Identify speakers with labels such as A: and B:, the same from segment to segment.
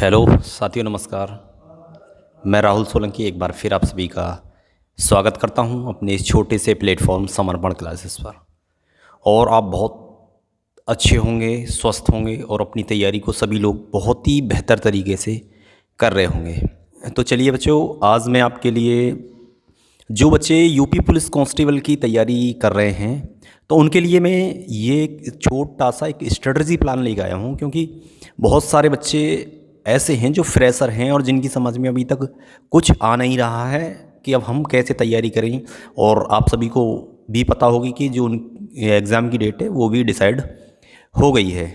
A: Hello साथियों, नमस्कार। मैं राहुल सोलंकी एक बार फिर आप सभी का स्वागत करता हूं अपने इस छोटे से प्लेटफॉर्म समर्पण क्लासेस पर। और आप बहुत अच्छे होंगे, स्वस्थ होंगे और अपनी तैयारी को सभी लोग बहुत ही बेहतर तरीके से कर रहे होंगे। तो चलिए बच्चों, आज मैं आपके लिए जो बच्चे यूपी पुलिस कांस्टेबल की तैयारी कर रहे हैं तो उनके लिए मैं ये एक छोटा सा एक स्ट्रेटजी प्लान लेकर आया हूँ, क्योंकि बहुत सारे बच्चे ऐसे हैं जो फ्रेशर हैं और जिनकी समझ में अभी तक कुछ आ नहीं रहा है कि अब हम कैसे तैयारी करें। और आप सभी को भी पता होगी कि जो एग्ज़ाम की डेट है वो भी डिसाइड हो गई है।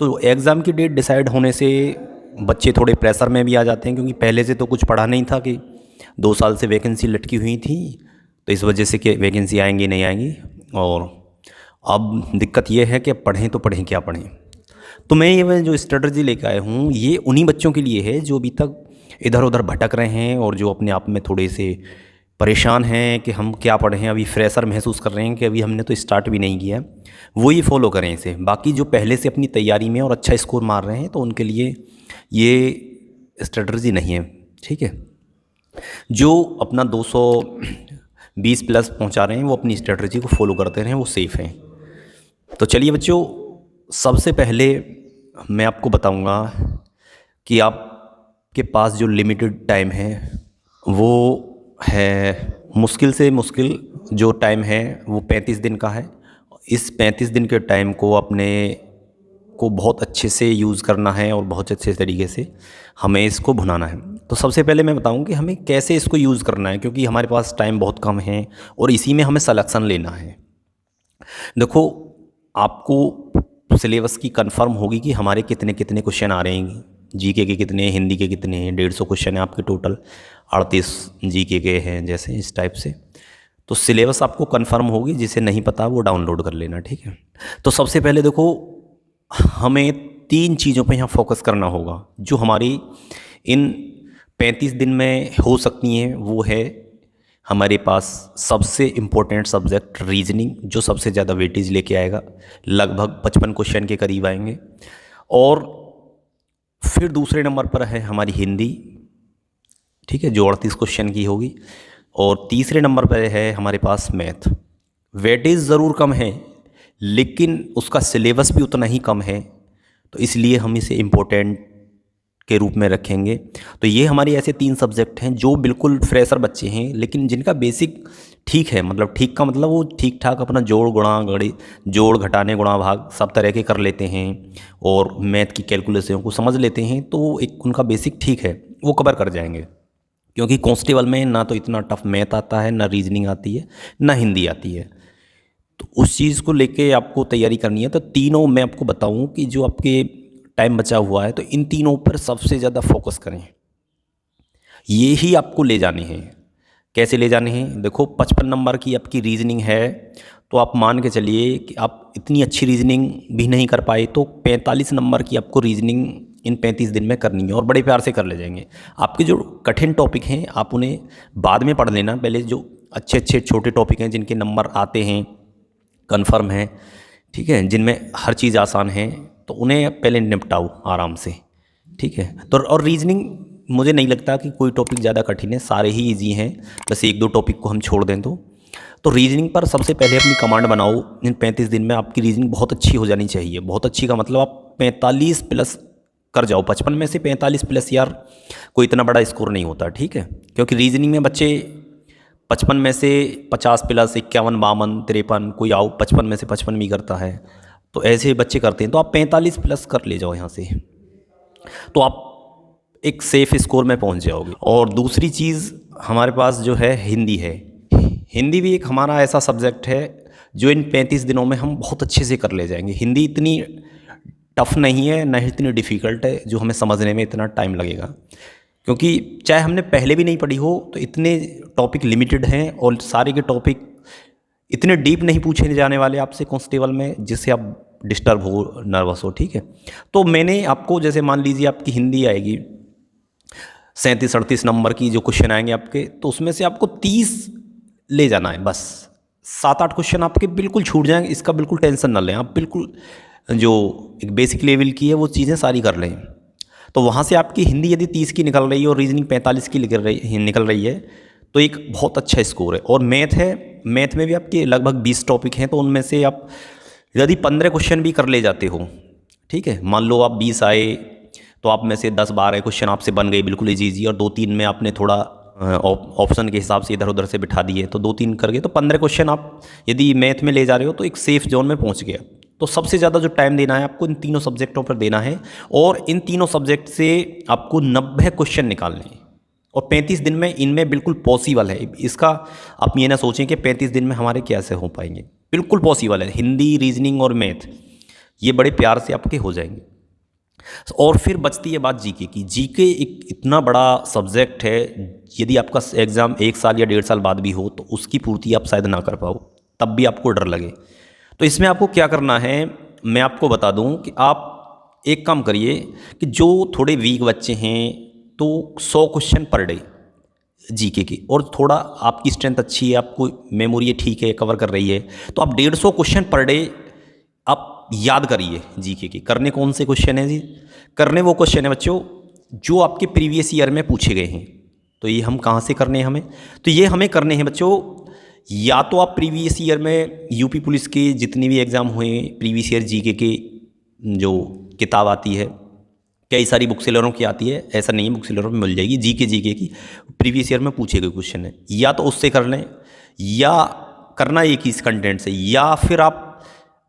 A: तो एग्ज़ाम की डेट डिसाइड होने से बच्चे थोड़े प्रेशर में भी आ जाते हैं, क्योंकि पहले से तो कुछ पढ़ा नहीं था कि 2 साल से वैकेंसी लटकी हुई थी, तो इस वजह से कि वैकेंसी आएंगी नहीं आएंगी। और अब दिक्कत ये है कि अब पढ़ें तो पढ़ें क्या पढ़ें। तो मैं जो स्ट्रेटजी लेकर आया हूँ ये उन्हीं बच्चों के लिए है जो अभी तक इधर उधर भटक रहे हैं और जो अपने आप में थोड़े से परेशान हैं कि हम क्या पढ़ें, अभी फ्रेशर महसूस कर रहे हैं कि अभी हमने तो स्टार्ट भी नहीं किया। वो ही फॉलो करें इसे। बाकी जो पहले से अपनी तैयारी में और अच्छा स्कोर मार रहे हैं तो उनके लिए ये स्ट्रेटजी नहीं है, ठीक है। जो अपना 220 प्लस पहुंचा रहे हैं वो अपनी स्ट्रेटजी को फॉलो करते रहें, वो सेफ़ हैं। तो चलिए बच्चों, सबसे पहले मैं आपको बताऊंगा कि आपके पास जो लिमिटेड टाइम है वो है, मुश्किल से मुश्किल जो टाइम है वो 35 दिन का है। इस 35 दिन के टाइम को अपने को बहुत अच्छे से यूज़ करना है और बहुत अच्छे तरीके से हमें इसको भुनाना है। तो सबसे पहले मैं बताऊं कि हमें कैसे इसको यूज़ करना है, क्योंकि हमारे पास टाइम बहुत कम है और इसी में हमें सलेक्शन लेना है। देखो, आपको सिलेबस की कंफर्म होगी कि हमारे कितने कितने क्वेश्चन आ रहे हैं, जीके के कितने, हिंदी के कितने हैं। 150 क्वेश्चन है आपके टोटल, 38 जीके के हैं, जैसे इस टाइप से। तो सिलेबस आपको कंफर्म होगी, जिसे नहीं पता वो डाउनलोड कर लेना, ठीक है। तो सबसे पहले देखो, हमें 3 चीज़ों पे यहाँ फोकस करना होगा जो हमारी इन 35 दिन में हो सकती हैं। वो है हमारे पास सबसे इम्पोर्टेंट सब्जेक्ट रीजनिंग, जो सबसे ज़्यादा वेटेज लेके आएगा, लगभग 55 क्वेश्चन के करीब आएंगे। और फिर दूसरे नंबर पर है हमारी हिंदी, ठीक है, जो 38 क्वेश्चन की होगी। और तीसरे नंबर पर है हमारे पास मैथ। वेटेज ज़रूर कम है लेकिन उसका सिलेबस भी उतना ही कम है, तो इसलिए हम इसे इम्पोर्टेंट के रूप में रखेंगे। तो ये हमारे ऐसे 3 सब्जेक्ट हैं जो बिल्कुल फ्रेशर बच्चे हैं लेकिन जिनका बेसिक ठीक है। मतलब ठीक का मतलब वो ठीक ठाक अपना जोड़ गुणा गणित, जोड़ घटाने गुणा भाग सब तरह के कर लेते हैं और मैथ की कैलकुलेशन को समझ लेते हैं, तो एक उनका बेसिक ठीक है, वो कवर कर जाएंगे। क्योंकि कांस्टेबल में ना तो इतना टफ मैथ आता है, ना रीजनिंग आती है, ना हिंदी आती है। तो उस चीज़ को लेके आपको तैयारी करनी है। तो तीनों मैं आपको बताऊं कि जो आपके टाइम बचा हुआ है तो इन तीनों पर सबसे ज़्यादा फोकस करें। ये ही आपको ले जाने हैं। कैसे ले जाने हैं? देखो, 55 नंबर की आपकी रीजनिंग है तो आप मान के चलिए कि आप इतनी अच्छी रीजनिंग भी नहीं कर पाए तो 45 नंबर की आपको रीजनिंग इन 35 दिन में करनी है और बड़े प्यार से कर ले जाएंगे। आपके जो कठिन टॉपिक हैं आप उन्हें बाद में पढ़ लेना। पहले जो अच्छे अच्छे छोटे टॉपिक हैं जिनके नंबर आते हैं, कन्फर्म है, ठीक है, जिनमें हर चीज़ आसान है, तो उन्हें पहले निपटाओ आराम से, ठीक है। तो और रीजनिंग मुझे नहीं लगता कि कोई टॉपिक ज़्यादा कठिन है, सारे ही इजी हैं, बस 1-2 टॉपिक को हम छोड़ दें तो रीजनिंग पर सबसे पहले अपनी कमांड बनाओ। इन 35 दिन में आपकी रीजनिंग बहुत अच्छी हो जानी चाहिए। बहुत अच्छी का मतलब आप 45 प्लस कर जाओ। 55 में से 45 प्लस यार कोई इतना बड़ा स्कोर नहीं होता, ठीक है। क्योंकि रीजनिंग में बच्चे 55 में से 50 प्लस 51, 52, 53, कोई आओ 55 में से 55 भी करता है, तो ऐसे बच्चे करते हैं। तो आप 45 प्लस कर ले जाओ यहाँ से, तो आप एक सेफ स्कोर में पहुँच जाओगे। और दूसरी चीज़ हमारे पास जो है हिंदी है। हिंदी भी एक हमारा ऐसा सब्जेक्ट है जो इन 35 दिनों में हम बहुत अच्छे से कर ले जाएंगे। हिंदी इतनी टफ नहीं है, ना इतनी डिफ़िकल्ट है जो हमें समझने में इतना टाइम लगेगा। क्योंकि चाहे हमने पहले भी नहीं पढ़ी हो तो इतने टॉपिक लिमिटेड हैं और सारे के टॉपिक इतने डीप नहीं पूछे जाने वाले आपसे कांस्टेबल में जिससे आप डिस्टर्ब हो, नर्वस हो, ठीक है। तो मैंने आपको, जैसे मान लीजिए आपकी हिंदी आएगी 37-38 नंबर की जो क्वेश्चन आएंगे आपके, तो उसमें से आपको 30 ले जाना है बस। 7-8 क्वेश्चन आपके बिल्कुल छूट जाएंगे, इसका बिल्कुल टेंशन ना लें आप। बिल्कुल जो एक बेसिक लेवल की है वो चीज़ें सारी कर लें। तो वहाँ से आपकी हिंदी यदि 30 की निकल रही है और रीजनिंग 45 की निकल रही है तो एक बहुत अच्छा स्कोर है। और मैथ है, मैथ में भी आपके लगभग 20 टॉपिक हैं, तो उनमें से आप यदि 15 क्वेश्चन भी कर ले जाते हो, ठीक है, मान लो आप 20 आए तो आप में से 10-12 क्वेश्चन आपसे बन गए बिल्कुल ईजी, और 2-3 में आपने थोड़ा ऑप्शन के हिसाब से इधर उधर से बिठा दिए तो 2-3 कर गए, तो 15 क्वेश्चन आप यदि मैथ में ले जा रहे हो तो एक सेफ जोन में पहुंच गया। तो सबसे ज़्यादा जो टाइम देना है आपको इन तीनों सब्जेक्टों पर देना है, और इन तीनों सब्जेक्ट से आपको 90 क्वेश्चन निकालने हैं, और 35 दिन में इनमें बिल्कुल पॉसिबल है। इसका आप ये ना सोचें कि 35 दिन में हमारे कैसे हो पाएंगे, बिल्कुल पॉसिबल है। हिंदी, रीजनिंग और मैथ ये बड़े प्यार से आपके हो जाएंगे। और फिर बचती है बात जीके की। जीके एक इतना बड़ा सब्जेक्ट है, यदि आपका एग्ज़ाम 1 साल या 1.5 साल बाद भी हो तो उसकी पूर्ति आप शायद ना कर पाओ, तब भी आपको डर लगे। तो इसमें आपको क्या करना है, मैं आपको बता दूं कि आप एक काम करिए कि जो थोड़े वीक बच्चे हैं तो 100 क्वेश्चन पर डे जीके की, और थोड़ा आपकी स्ट्रेंथ अच्छी है, आपको मेमोरी ठीक है, कवर कर रही है, तो आप 150 क्वेश्चन पर डे आप याद करिए जीके की। करने कौन से क्वेश्चन हैं जी? करने वो क्वेश्चन है बच्चों जो आपके प्रीवियस ईयर में पूछे गए हैं। तो ये हम कहाँ से करने हैं हमें? तो ये हमें करने हैं बच्चों, या तो आप प्रीवियस ईयर में यूपी पुलिस के जितने भी एग्ज़ाम हुए प्रीवियस ईयर जीके के जो किताब आती है, कई सारी बुक सेलरों की आती है, ऐसा नहीं है, बुक सेलरों में मिल जाएगी जीके की प्रीवियस ईयर में पूछे गए क्वेश्चन है, या तो उससे कर लें, या करना एक ही इस कंटेंट से, या फिर आप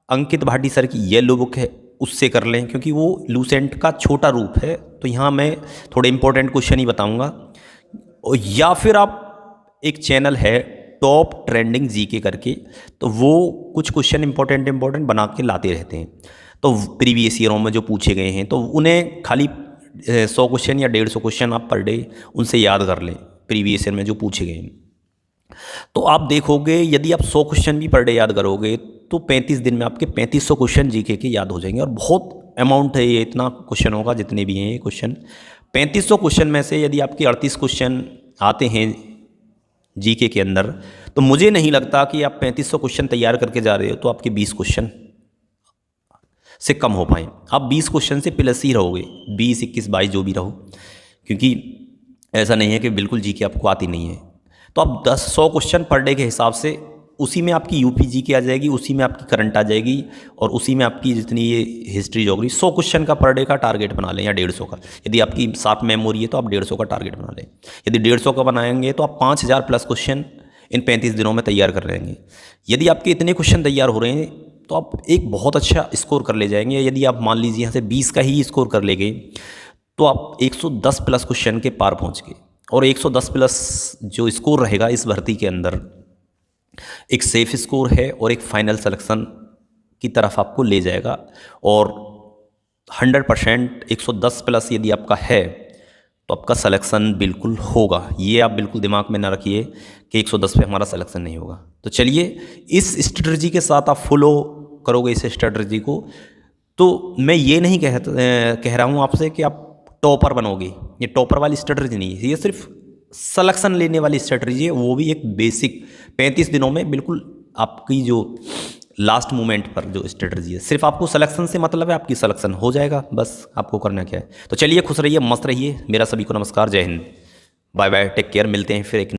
A: अंकित भाटी सर की येलो बुक है उससे कर लें, क्योंकि वो लूसेंट का छोटा रूप है, तो यहाँ मैं थोड़े इंपॉर्टेंट क्वेश्चन ही बताऊँगा। या फिर आप एक चैनल है टॉप ट्रेंडिंग जीके करके, तो वो कुछ क्वेश्चन इंपॉर्टेंट बना के लाते रहते हैं, तो प्रीवियस ईयरों में जो पूछे गए हैं तो उन्हें खाली 100 क्वेश्चन या 150 क्वेश्चन आप पर डे उनसे याद कर लें प्रीवियस ईयर में जो पूछे गए हैं। तो आप देखोगे यदि आप 100 क्वेश्चन भी पर डे याद करोगे तो 35 दिन में आपके 3500 क्वेश्चन जीके के याद हो जाएंगे। और बहुत अमाउंट है ये, इतना क्वेश्चन होगा जितने भी हैं ये क्वेश्चन। 3500 क्वेश्चन में से यदि आपके 38 क्वेश्चन आते हैं जीके के अंदर, तो मुझे नहीं लगता कि आप 3500 क्वेश्चन तैयार करके जा रहे हो तो आपके 20 क्वेश्चन से कम हो पाए। आप 20 क्वेश्चन से प्लस ही रहोगे, 20, 21, 22 जो भी रहो, क्योंकि ऐसा नहीं है कि बिल्कुल जीके आपको आती नहीं है। तो आप 100 क्वेश्चन पर डे के हिसाब से उसी में आपकी यूपी जीके आ जाएगी, उसी में आपकी करंट आ जाएगी, और उसी में आपकी जितनी ये हिस्ट्री ज्योग्राफी, 100 क्वेश्चन का पर डे का टारगेट बना लें, या 150 का। यदि आपकी साफ मेमोरी है तो आप 150 का टारगेट बना लें। यदि 150 का बनाएंगे तो आप 5000 प्लस क्वेश्चन इन 35 दिनों में तैयार कर लेंगे। यदि आपके इतने क्वेश्चन तैयार हो रहे हैं तो आप एक बहुत अच्छा स्कोर कर ले जाएंगे। यदि आप मान लीजिए यहाँ से 20 का ही स्कोर कर ले गए तो आप 110 प्लस क्वेश्चन के पार पहुँच गए, और 110 प्लस जो स्कोर रहेगा इस भर्ती के अंदर एक सेफ स्कोर है, और एक फाइनल सिलेक्शन की तरफ आपको ले जाएगा। और 100% 110 प्लस यदि आपका है तो आपका सिलेक्शन बिल्कुल होगा। ये आप बिल्कुल दिमाग में ना रखिए कि 110 पे हमारा सिलेक्शन नहीं होगा। तो चलिए इस स्ट्रेटजी के साथ आप फॉलो करोगे इस स्ट्रेटजी को, तो मैं ये नहीं कह रहा हूँ आपसे कि आप टॉपर बनोगे। ये टॉपर वाली स्ट्रेटजी नहीं है, ये सिर्फ सिलेक्शन लेने वाली स्ट्रेटजी है, वो भी एक बेसिक 35 दिनों में बिल्कुल आपकी जो लास्ट मोमेंट पर जो स्ट्रेटजी है। सिर्फ आपको सिलेक्शन से मतलब है, आपकी सिलेक्शन हो जाएगा, बस आपको करना क्या है। तो चलिए खुश रहिए, मस्त रहिए। मेरा सभी को नमस्कार, जय हिंद, बाय बाय, टेक केयर। मिलते हैं फिर एक